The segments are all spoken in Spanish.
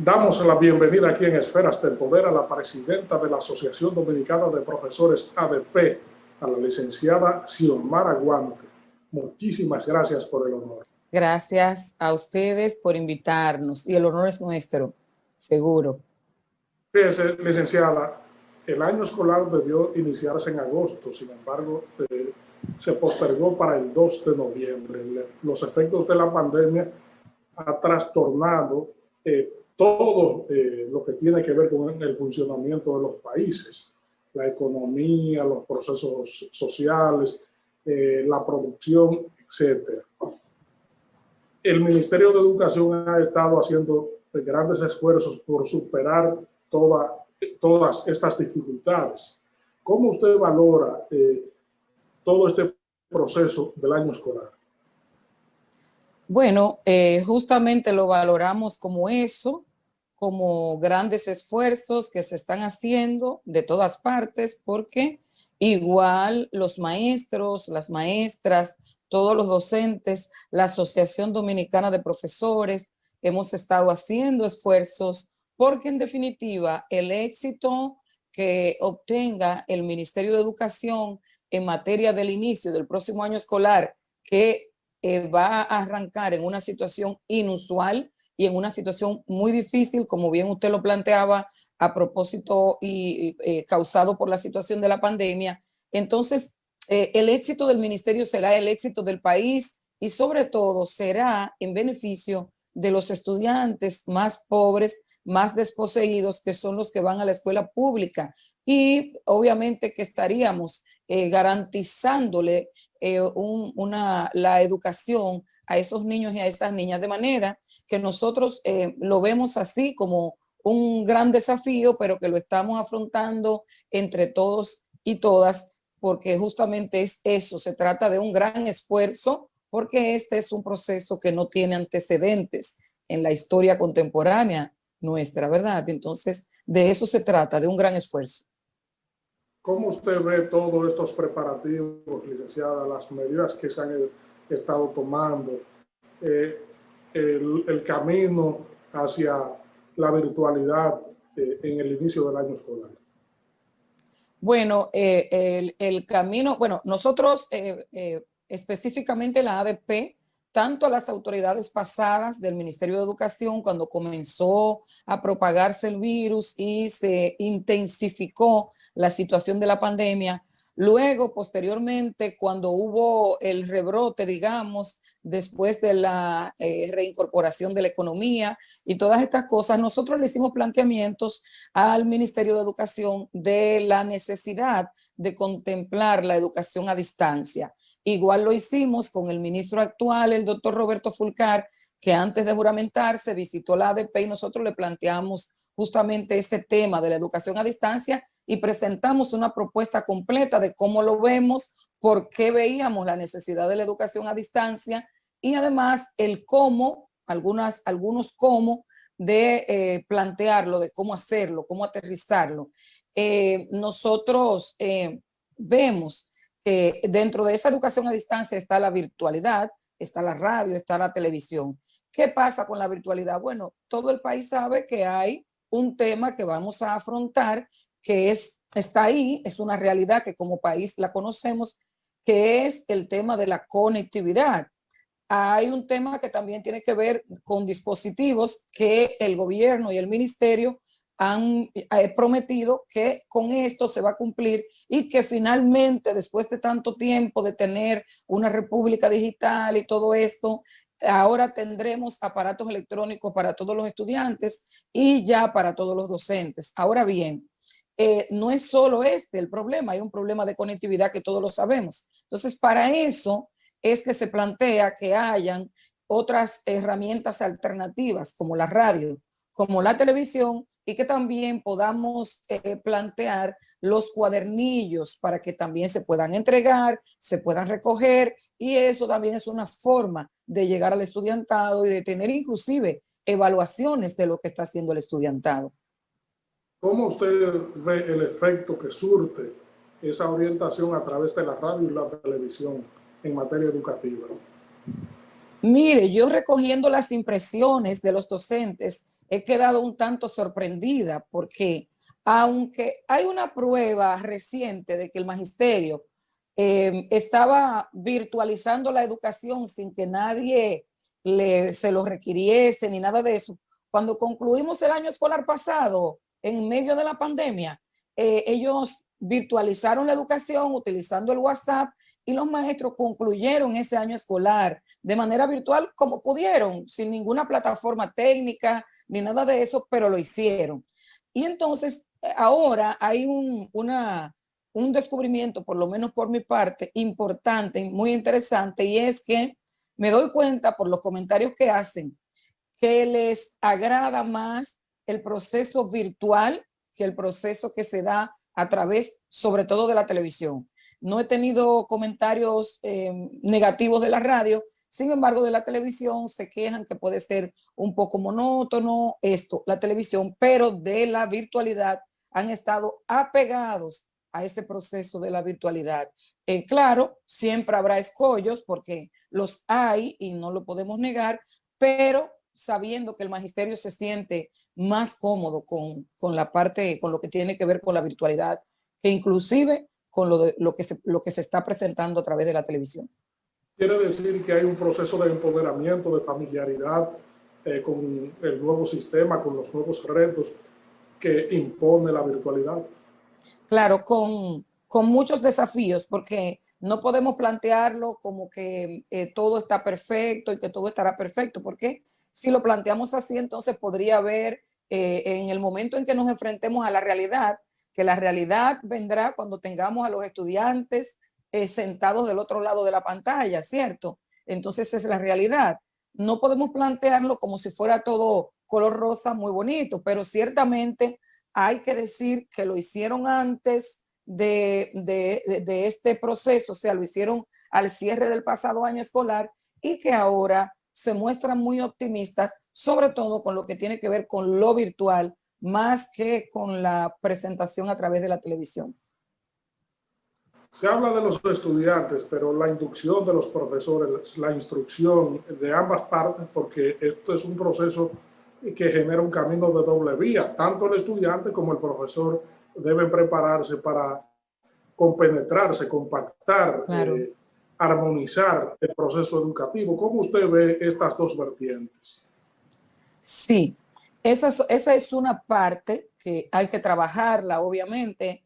Damos la bienvenida aquí en Esferas del Poder a la presidenta de la Asociación Dominicana de Profesores ADP, a la licenciada Xiomara Guante. Muchísimas gracias por el honor. Gracias a ustedes por invitarnos y el honor es nuestro, seguro. Fíjese, licenciada, el año escolar debió iniciarse en agosto, sin embargo, se postergó para el 2 de noviembre. Los efectos de la pandemia han trastornado todo lo que tiene que ver con el funcionamiento de los países, la economía, los procesos sociales, la producción, etc. El Ministerio de Educación ha estado haciendo grandes esfuerzos por superar todas estas dificultades. ¿Cómo usted valora todo este proceso del año escolar? Bueno, justamente lo valoramos como eso, como grandes esfuerzos que se están haciendo de todas partes, porque igual los maestros, las maestras, todos los docentes, la Asociación Dominicana de Profesores, hemos estado haciendo esfuerzos porque en definitiva el éxito que obtenga el Ministerio de Educación en materia del inicio del próximo año escolar, que va a arrancar en una situación inusual y en una situación muy difícil, como bien usted lo planteaba, a propósito y causado por la situación de la pandemia. Entonces, el éxito del ministerio será el éxito del país y sobre todo será en beneficio de los estudiantes más pobres, más desposeídos, que son los que van a la escuela pública. Y obviamente que estaríamos garantizándole la educación a esos niños y a esas niñas, de manera que nosotros lo vemos así como un gran desafío, pero que lo estamos afrontando entre todos y todas, porque justamente es eso, se trata de un gran esfuerzo, porque este es un proceso que no tiene antecedentes en la historia contemporánea nuestra, ¿verdad? Entonces, de eso se trata, de un gran esfuerzo. ¿Cómo usted ve todos estos preparativos, licenciada, las medidas que se han estado tomando, el camino hacia la virtualidad en el inicio del año escolar? Bueno, el camino, bueno, nosotros específicamente la ADP, tanto a las autoridades pasadas del Ministerio de Educación, cuando comenzó a propagarse el virus y se intensificó la situación de la pandemia, luego, posteriormente, cuando hubo el rebrote, digamos, después de la reincorporación de la economía y todas estas cosas, nosotros le hicimos planteamientos al Ministerio de Educación de la necesidad de contemplar la educación a distancia. Igual lo hicimos con el ministro actual, el doctor Roberto Fulcar, que antes de juramentarse visitó la ADP y nosotros le planteamos justamente ese tema de la educación a distancia y presentamos una propuesta completa de cómo lo vemos, por qué veíamos la necesidad de la educación a distancia y además el cómo, algunos cómo de plantearlo, de cómo hacerlo, cómo aterrizarlo. Nosotros vemos que dentro de esa educación a distancia está la virtualidad, está la radio, está la televisión. ¿Qué pasa con la virtualidad? Bueno, todo el país sabe que hay un tema que vamos a afrontar que está ahí, es una realidad que como país la conocemos, que es el tema de la conectividad. Hay un tema que también tiene que ver con dispositivos que el gobierno y el ministerio han prometido que con esto se va a cumplir y que finalmente, después de tanto tiempo de tener una república digital y todo esto, ahora tendremos aparatos electrónicos para todos los estudiantes y ya para todos los docentes. Ahora bien, no es solo el problema, hay un problema de conectividad que todos lo sabemos. Entonces, para eso es que se plantea que hayan otras herramientas alternativas como la radio, como la televisión y que también podamos plantear los cuadernillos para que también se puedan entregar, se puedan recoger y eso también es una forma de llegar al estudiantado y de tener inclusive evaluaciones de lo que está haciendo el estudiantado. ¿Cómo usted ve el efecto que surte esa orientación a través de la radio y la televisión en materia educativa? Mire, yo recogiendo las impresiones de los docentes he quedado un tanto sorprendida porque aunque hay una prueba reciente de que el magisterio estaba virtualizando la educación sin que nadie se lo requiriese ni nada de eso, cuando concluimos el año escolar pasado, en medio de la pandemia, ellos virtualizaron la educación utilizando el WhatsApp y los maestros concluyeron ese año escolar de manera virtual como pudieron, sin ninguna plataforma técnica ni nada de eso, pero lo hicieron. Y entonces ahora hay un descubrimiento, por lo menos por mi parte, importante, muy interesante, y es que me doy cuenta por los comentarios que hacen que les agrada más el proceso virtual que el proceso que se da a través, sobre todo, de la televisión. No he tenido comentarios negativos de la radio, sin embargo, de la televisión se quejan que puede ser un poco monótono la televisión, pero de la virtualidad han estado apegados a este proceso de la virtualidad. Claro, siempre habrá escollos porque los hay y no lo podemos negar, pero sabiendo que el magisterio se siente más cómodo con la parte, con lo que tiene que ver con la virtualidad, que inclusive con lo que se está presentando a través de la televisión. Quiere decir que hay un proceso de empoderamiento, de familiaridad con el nuevo sistema, con los nuevos retos que impone la virtualidad. Claro, con muchos desafíos, porque no podemos plantearlo como que todo está perfecto y que todo estará perfecto, porque si lo planteamos así, entonces podría haber en el momento en que nos enfrentemos a la realidad, que la realidad vendrá cuando tengamos a los estudiantes sentados del otro lado de la pantalla, ¿cierto? Entonces es la realidad. No podemos plantearlo como si fuera todo color rosa muy bonito, pero ciertamente hay que decir que lo hicieron antes de este proceso, o sea, lo hicieron al cierre del pasado año escolar y que ahora se muestran muy optimistas, sobre todo con lo que tiene que ver con lo virtual, más que con la presentación a través de la televisión. Se habla de los estudiantes, pero la inducción de los profesores, la instrucción de ambas partes, porque esto es un proceso que genera un camino de doble vía. Tanto el estudiante como el profesor deben prepararse para compenetrarse, compactar, Claro. armonizar el proceso educativo. ¿Cómo usted ve estas dos vertientes? Sí, esa es una parte que hay que trabajarla, obviamente.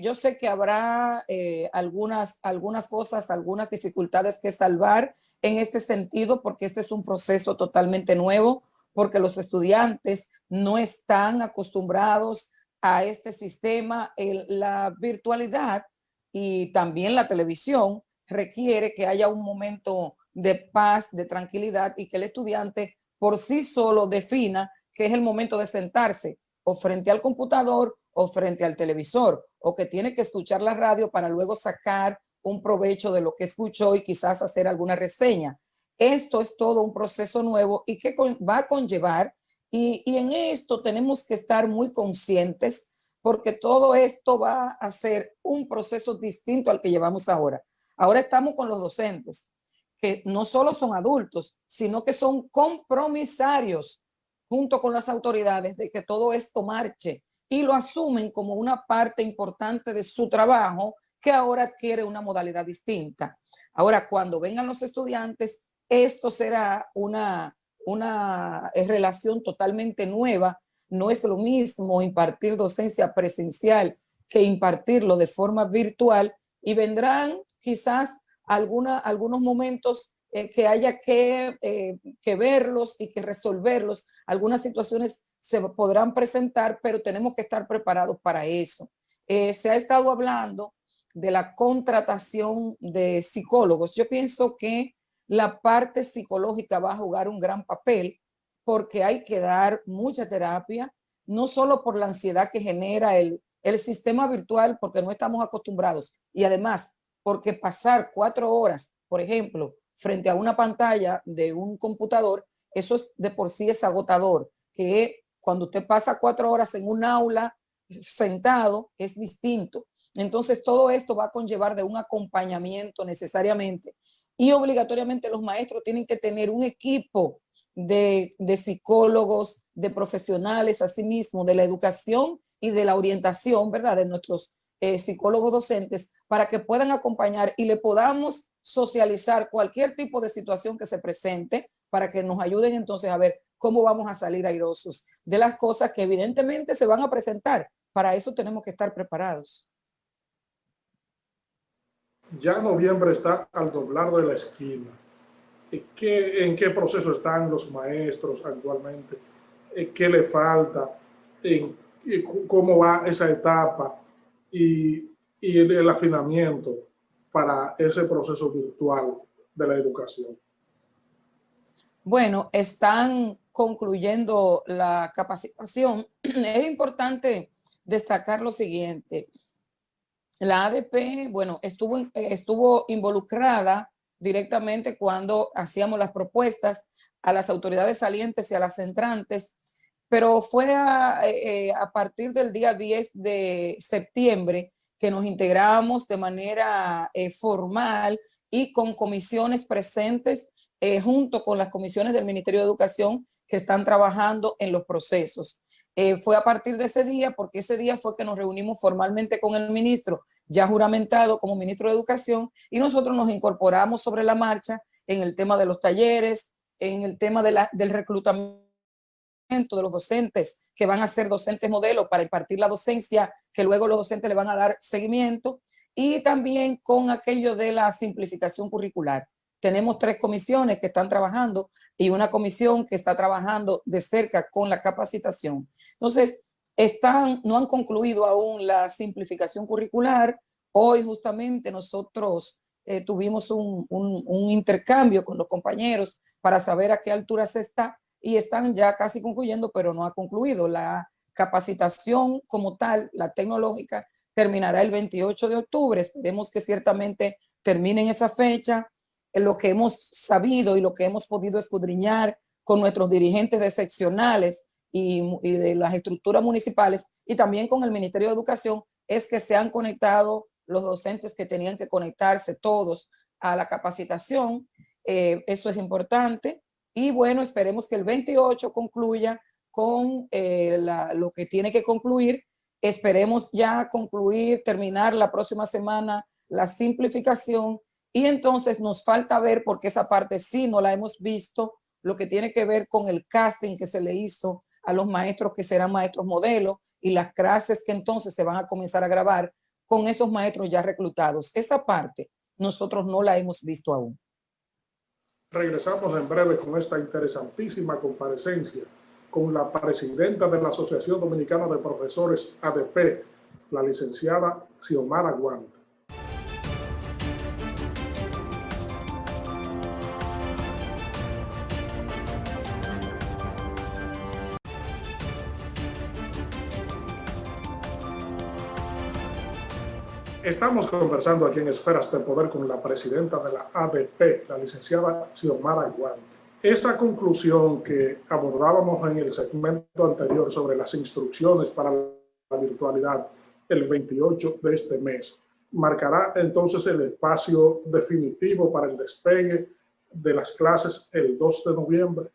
Yo sé que habrá algunas cosas, algunas dificultades que salvar en este sentido, porque este es un proceso totalmente nuevo, porque los estudiantes no están acostumbrados a este sistema. La virtualidad y también la televisión requiere que haya un momento de paz, de tranquilidad y que el estudiante por sí solo defina que es el momento de sentarse o frente al computador o frente al televisor, o que tiene que escuchar la radio para luego sacar un provecho de lo que escuchó y quizás hacer alguna reseña. Esto es todo un proceso nuevo y que va a conllevar, y en esto tenemos que estar muy conscientes porque todo esto va a ser un proceso distinto al que llevamos ahora. Ahora estamos con los docentes, que no solo son adultos, sino que son compromisarios junto con las autoridades de que todo esto marche y lo asumen como una parte importante de su trabajo que ahora adquiere una modalidad distinta. Ahora, cuando vengan los estudiantes, esto será una relación totalmente nueva. No es lo mismo impartir docencia presencial que impartirlo de forma virtual y vendrán quizás algunos momentos que haya que verlos y que resolverlos. Algunas situaciones se podrán presentar, pero tenemos que estar preparados para eso. Se ha estado hablando de la contratación de psicólogos. Yo pienso que la parte psicológica va a jugar un gran papel porque hay que dar mucha terapia, no solo por la ansiedad que genera el sistema virtual, porque no estamos acostumbrados, y además porque pasar 4 horas, por ejemplo, frente a una pantalla de un computador, eso es de por sí es agotador, que cuando usted pasa 4 horas en un aula sentado es distinto. Entonces todo esto va a conllevar de un acompañamiento necesariamente y obligatoriamente los maestros tienen que tener un equipo de psicólogos, de profesionales, asimismo, de la educación y de la orientación, ¿verdad?, de nuestros psicólogos docentes, para que puedan acompañar y le podamos socializar cualquier tipo de situación que se presente, para que nos ayuden entonces a ver cómo vamos a salir airosos de las cosas que evidentemente se van a presentar. Para eso tenemos que estar preparados. Ya noviembre está al doblar de la esquina. ¿En qué proceso están los maestros actualmente? ¿Qué le falta? ¿Cómo va esa etapa? Y el afinamiento para ese proceso virtual de la educación. Bueno, están concluyendo la capacitación. Es importante destacar lo siguiente. La ADP, bueno, estuvo involucrada directamente cuando hacíamos las propuestas a las autoridades salientes y a las entrantes, pero fue a partir del día 10 de septiembre que nos integramos de manera formal y con comisiones presentes junto con las comisiones del Ministerio de Educación que están trabajando en los procesos. Fue a partir de ese día, porque ese día fue que nos reunimos formalmente con el ministro, ya juramentado como ministro de Educación, y nosotros nos incorporamos sobre la marcha en el tema de los talleres, en el tema del reclutamiento de los docentes que van a ser docentes modelo para impartir la docencia, que luego los docentes le van a dar seguimiento, y también con aquello de la simplificación curricular. Tenemos 3 comisiones que están trabajando y una comisión que está trabajando de cerca con la capacitación. Entonces, no han concluido aún la simplificación curricular. Hoy justamente nosotros tuvimos un intercambio con los compañeros para saber a qué altura se está, y están ya casi concluyendo, pero no ha concluido. La capacitación como tal, la tecnológica, terminará el 28 de octubre. Esperemos que ciertamente termine en esa fecha. Lo que hemos sabido y lo que hemos podido escudriñar con nuestros dirigentes de seccionales y de las estructuras municipales, y también con el Ministerio de Educación, es que se han conectado los docentes que tenían que conectarse todos a la capacitación. Eso es importante. Y bueno, esperemos que el 28 concluya con lo que tiene que concluir. Esperemos ya concluir, terminar la próxima semana la simplificación, y entonces nos falta ver, porque esa parte sí no la hemos visto, lo que tiene que ver con el casting que se le hizo a los maestros que serán maestros modelo y las clases que entonces se van a comenzar a grabar con esos maestros ya reclutados. Esa parte nosotros no la hemos visto aún. Regresamos en breve con esta interesantísima comparecencia con la presidenta de la Asociación Dominicana de Profesores ADP, la licenciada Xiomara Guante. Estamos conversando aquí en Esferas de Poder con la presidenta de la ADP, la licenciada Xiomara Guante. Esa conclusión que abordábamos en el segmento anterior sobre las instrucciones para la virtualidad el 28 de este mes, marcará entonces el espacio definitivo para el despegue de las clases el 2 de noviembre.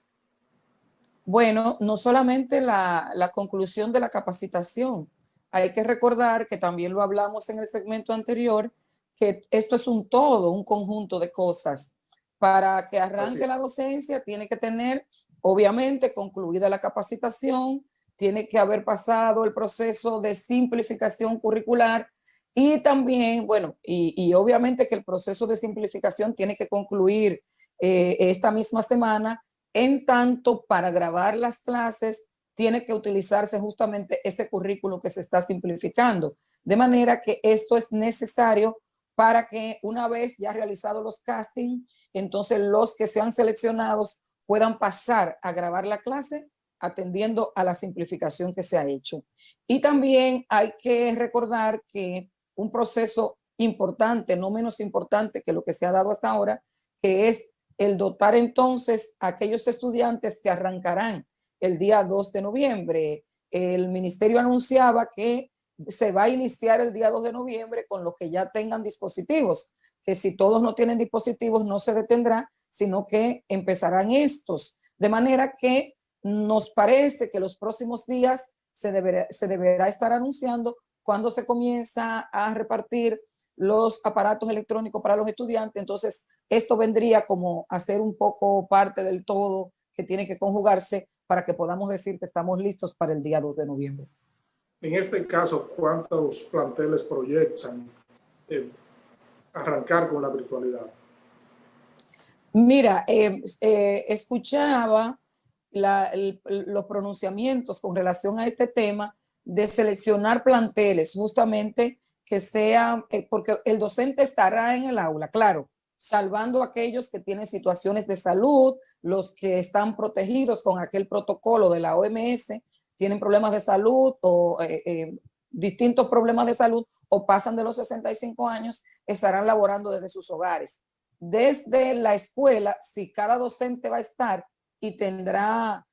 Bueno, no solamente la conclusión de la capacitación. Hay que recordar que también lo hablamos en el segmento anterior, que esto es un todo, un conjunto de cosas. Para que arranque la docencia tiene que tener, obviamente, concluida la capacitación, tiene que haber pasado el proceso de simplificación curricular, y también, bueno, y obviamente que el proceso de simplificación tiene que concluir esta misma semana. En tanto, para grabar las clases tiene que utilizarse justamente ese currículo que se está simplificando. De manera que esto es necesario para que una vez ya realizados los castings, entonces los que sean seleccionados puedan pasar a grabar la clase atendiendo a la simplificación que se ha hecho. Y también hay que recordar que un proceso importante, no menos importante que lo que se ha dado hasta ahora, que es el dotar entonces a aquellos estudiantes que arrancarán el día 2 de noviembre. El ministerio anunciaba que se va a iniciar el día 2 de noviembre con los que ya tengan dispositivos, que si todos no tienen dispositivos no se detendrá, sino que empezarán estos. De manera que nos parece que los próximos días se deberá estar anunciando cuando se comienza a repartir los aparatos electrónicos para los estudiantes. Entonces, esto vendría como a ser un poco parte del todo que tiene que conjugarse para que podamos decir que estamos listos para el día 2 de noviembre. En este caso, ¿cuántos planteles proyectan arrancar con la virtualidad? Mira, escuchaba los pronunciamientos con relación a este tema de seleccionar planteles, justamente que sea, porque el docente estará en el aula, claro, salvando a aquellos que tienen situaciones de salud, los que están protegidos con aquel protocolo de la OMS, tienen problemas de salud o distintos problemas de salud o pasan de los 65 años, estarán laborando desde sus hogares. Desde la escuela, si cada docente va a estar y tendrá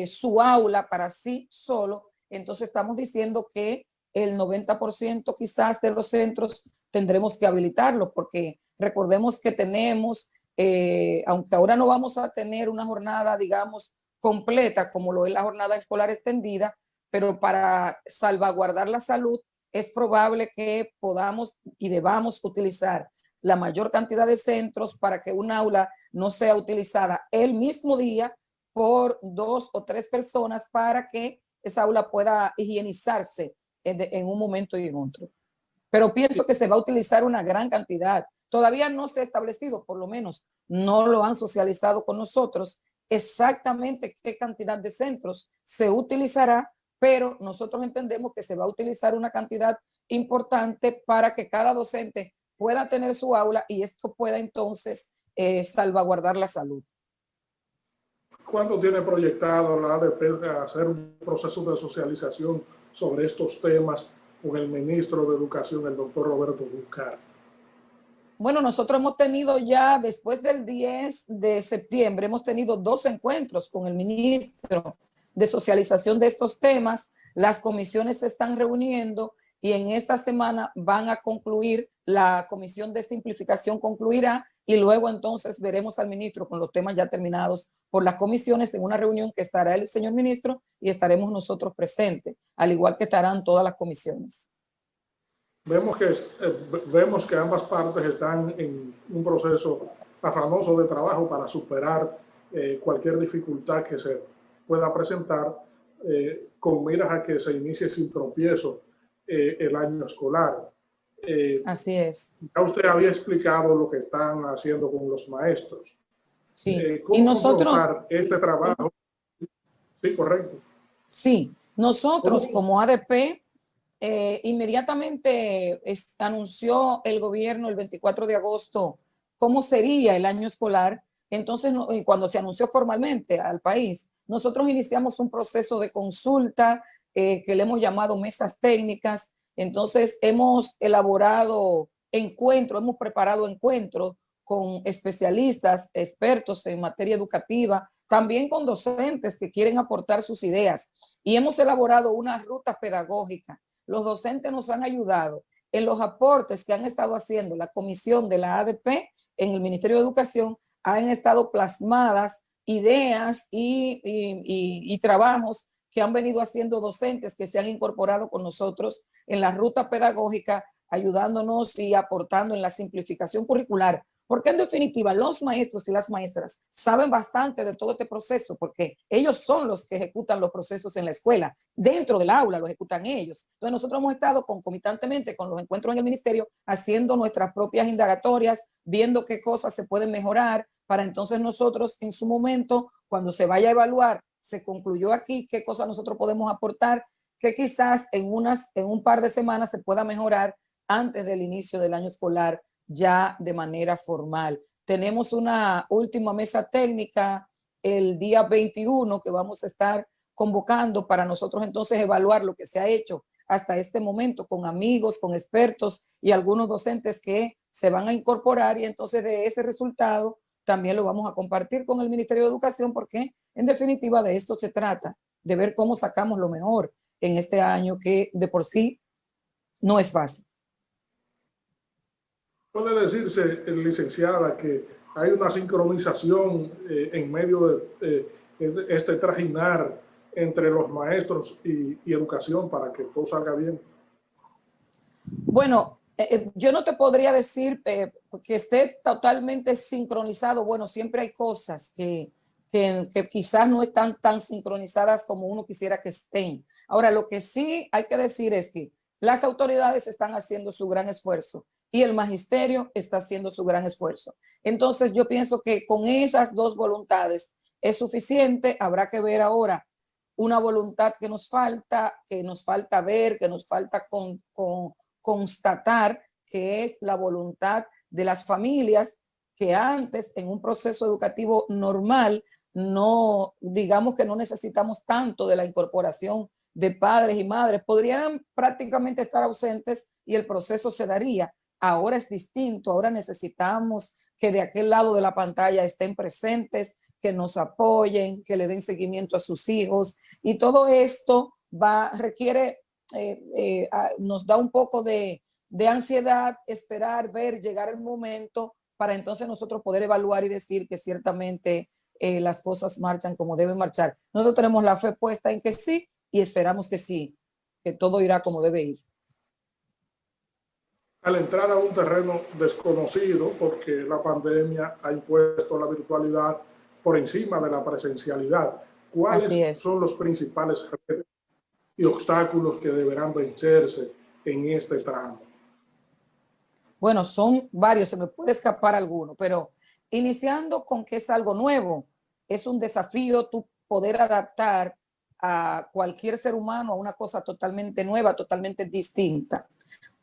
su aula para sí solo, entonces estamos diciendo que el 90% quizás de los centros tendremos que habilitarlos, porque recordemos que tenemos, aunque ahora no vamos a tener una jornada, digamos, completa como lo es la jornada escolar extendida, pero para salvaguardar la salud es probable que podamos y debamos utilizar la mayor cantidad de centros para que un aula no sea utilizada el mismo día por 2 o 3 personas para que esa aula pueda higienizarse en un momento y en otro. Pero pienso que se va a utilizar una gran cantidad. Todavía no se ha establecido, por lo menos no lo han socializado con nosotros, exactamente qué cantidad de centros se utilizará, pero nosotros entendemos que se va a utilizar una cantidad importante para que cada docente pueda tener su aula y esto pueda entonces salvaguardar la salud. ¿Cuándo tiene proyectado la ADP hacer un proceso de socialización sobre estos temas con el ministro de Educación, el doctor Roberto Fulcar? Bueno, nosotros hemos tenido ya, después del 10 de septiembre, hemos tenido 2 encuentros con el ministro de socialización de estos temas. Las comisiones se están reuniendo y en esta semana van a concluir, la comisión de simplificación concluirá y luego entonces veremos al ministro con los temas ya terminados por las comisiones en una reunión que estará el señor ministro y estaremos nosotros presentes, al igual que estarán todas las comisiones. Vemos que ambas partes están en un proceso afanoso de trabajo para superar cualquier dificultad que se pueda presentar con miras a que se inicie sin tropiezo el año escolar. Así es. Ya usted había explicado lo que están haciendo con los maestros. Sí. ¿Cómo Y nosotros, confrontar este trabajo? Sí, correcto. sí, nosotros como ADP, inmediatamente anunció el gobierno el 24 de agosto cómo sería el año escolar. Entonces, cuando se anunció formalmente al país, nosotros iniciamos un proceso de consulta que le hemos llamado mesas técnicas. Entonces, hemos elaborado encuentros, hemos preparado encuentros con especialistas, expertos en materia educativa, también con docentes que quieren aportar sus ideas. Y hemos elaborado una ruta pedagógica. Los docentes nos han ayudado en los aportes que han estado haciendo la comisión de la ADP en el Ministerio de Educación. Han estado plasmadas ideas y trabajos que han venido haciendo docentes que se han incorporado con nosotros en la ruta pedagógica, ayudándonos y aportando en la simplificación curricular. Porque en definitiva los maestros y las maestras saben bastante de todo este proceso porque ellos son los que ejecutan los procesos en la escuela, dentro del aula lo ejecutan ellos. Entonces nosotros hemos estado concomitantemente con los encuentros en el ministerio haciendo nuestras propias indagatorias, viendo qué cosas se pueden mejorar para entonces nosotros en su momento, cuando se vaya a evaluar, se concluyó aquí qué cosas nosotros podemos aportar, que quizás en un par de semanas se pueda mejorar antes del inicio del año escolar ya de manera formal. Tenemos una última mesa técnica el día 21 que vamos a estar convocando para nosotros entonces evaluar lo que se ha hecho hasta este momento con amigos, con expertos y algunos docentes que se van a incorporar y entonces de ese resultado también lo vamos a compartir con el Ministerio de Educación porque en definitiva de esto se trata, de ver cómo sacamos lo mejor en este año que de por sí no es fácil. Puede decirse, licenciada, que hay una sincronización en medio de este trajinar entre los maestros y educación para que todo salga bien. Bueno, yo no te podría decir que esté totalmente sincronizado. Bueno, siempre hay cosas que quizás no están tan sincronizadas como uno quisiera que estén. Ahora, lo que sí hay que decir es que las autoridades están haciendo su gran esfuerzo y el magisterio está haciendo su gran esfuerzo. Entonces, yo pienso que con esas dos voluntades es suficiente. Habrá que ver ahora una voluntad que nos falta ver, que nos falta constatar, que es la voluntad de las familias que antes en un proceso educativo normal no, digamos que no necesitamos tanto de la incorporación de padres y madres, podrían prácticamente estar ausentes y el proceso se daría. Ahora es distinto, ahora necesitamos que de aquel lado de la pantalla estén presentes, que nos apoyen, que le den seguimiento a sus hijos, y todo esto requiere, nos da un poco de ansiedad, esperar, ver, llegar el momento para entonces nosotros poder evaluar y decir que ciertamente las cosas marchan como deben marchar. Nosotros tenemos la fe puesta en que sí y esperamos que sí, que todo irá como debe ir. Al entrar a un terreno desconocido, porque la pandemia ha impuesto la virtualidad por encima de la presencialidad, Así ¿cuáles es. son los principales retos y obstáculos que deberán vencerse en este tramo? Bueno, son varios, se me puede escapar alguno, pero iniciando con que es algo nuevo, es un desafío tú poder adaptar a cualquier ser humano a una cosa totalmente nueva, totalmente distinta.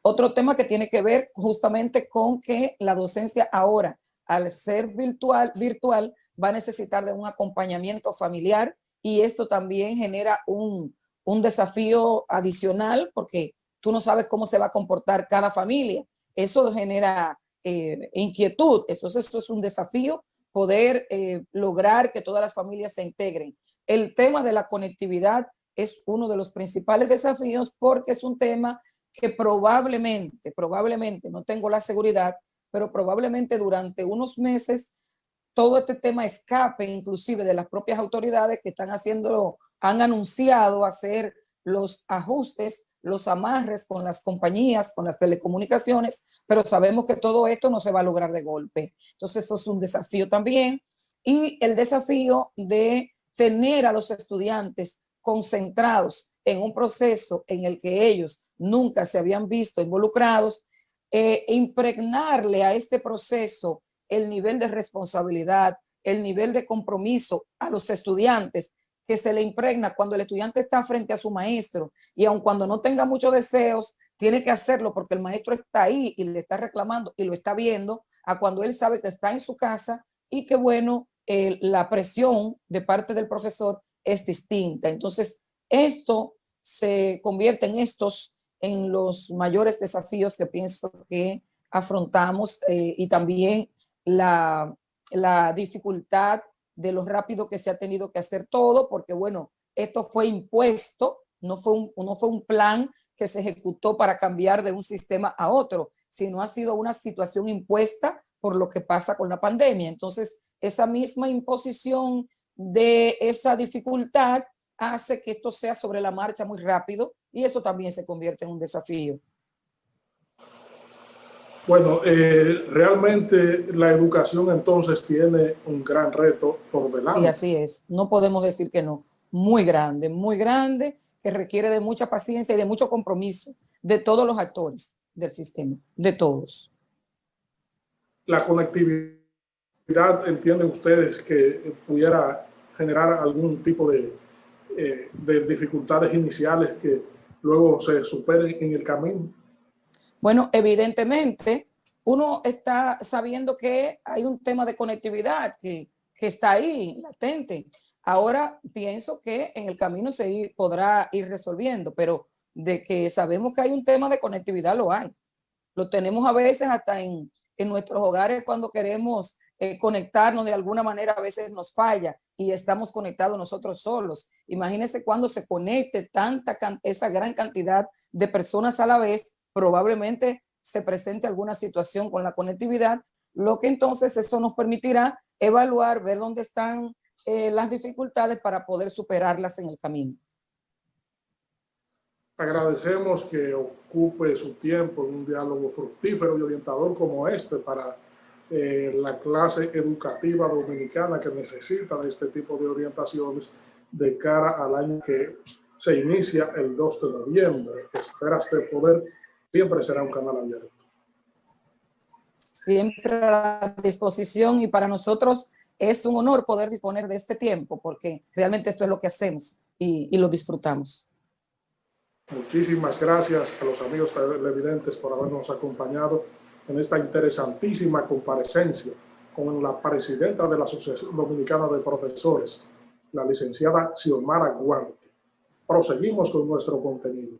Otro tema que tiene que ver justamente con que la docencia ahora, al ser virtual va a necesitar de un acompañamiento familiar, y esto también genera un desafío adicional porque tú no sabes cómo se va a comportar cada familia. Eso genera inquietud. Entonces, esto es un desafío, poder lograr que todas las familias se integren. El tema de la conectividad es uno de los principales desafíos porque es un tema que probablemente, no tengo la seguridad, pero probablemente durante unos meses todo este tema escape inclusive de las propias autoridades que están haciendo, han anunciado hacer los ajustes, los amarres con las compañías, con las telecomunicaciones, pero sabemos que todo esto no se va a lograr de golpe. Entonces eso es un desafío también, y el desafío de tener a los estudiantes concentrados en un proceso en el que ellos nunca se habían visto involucrados, impregnarle a este proceso el nivel de responsabilidad, el nivel de compromiso a los estudiantes que se le impregna cuando el estudiante está frente a su maestro, y aun cuando no tenga muchos deseos, tiene que hacerlo porque el maestro está ahí y le está reclamando y lo está viendo, a cuando él sabe que está en su casa y que bueno, la presión de parte del profesor es distinta. Entonces, esto se convierte en los mayores desafíos que pienso que afrontamos, y también la dificultad de lo rápido que se ha tenido que hacer todo, porque bueno, esto fue impuesto, no fue un plan que se ejecutó para cambiar de un sistema a otro, sino ha sido una situación impuesta por lo que pasa con la pandemia. Entonces, esa misma imposición de esa dificultad hace que esto sea sobre la marcha muy rápido, y eso también se convierte en un desafío. Bueno, realmente la educación entonces tiene un gran reto por Sí, delante. así es. No podemos decir que no. Muy grande, que requiere de mucha paciencia y de mucho compromiso de todos los actores del sistema, de todos. La conectividad, ¿entienden ustedes que pudiera generar algún tipo de dificultades iniciales que luego se superen en el camino? Bueno, evidentemente, uno está sabiendo que hay un tema de conectividad que está ahí, latente. Ahora pienso que en el camino podrá ir resolviendo, pero de que sabemos que hay un tema de conectividad, lo hay. Lo tenemos a veces hasta en nuestros hogares cuando queremos conectarnos de alguna manera, a veces nos falla y estamos conectados nosotros solos. Imagínense cuando se conecte esa gran cantidad de personas a la vez, probablemente se presente alguna situación con la conectividad, lo que entonces eso nos permitirá evaluar, ver dónde están las dificultades para poder superarlas en el camino. Agradecemos que ocupe su tiempo en un diálogo fructífero y orientador como este para la clase educativa dominicana que necesita de este tipo de orientaciones de cara al año que se inicia el 2 de noviembre. Esferas de Poder siempre será un canal abierto. Siempre a disposición, y para nosotros es un honor poder disponer de este tiempo porque realmente esto es lo que hacemos y lo disfrutamos. Muchísimas gracias a los amigos televidentes por habernos acompañado en esta interesantísima comparecencia con la presidenta de la Asociación Dominicana de Profesores, la licenciada Xiomara Guante. Proseguimos con nuestro contenido.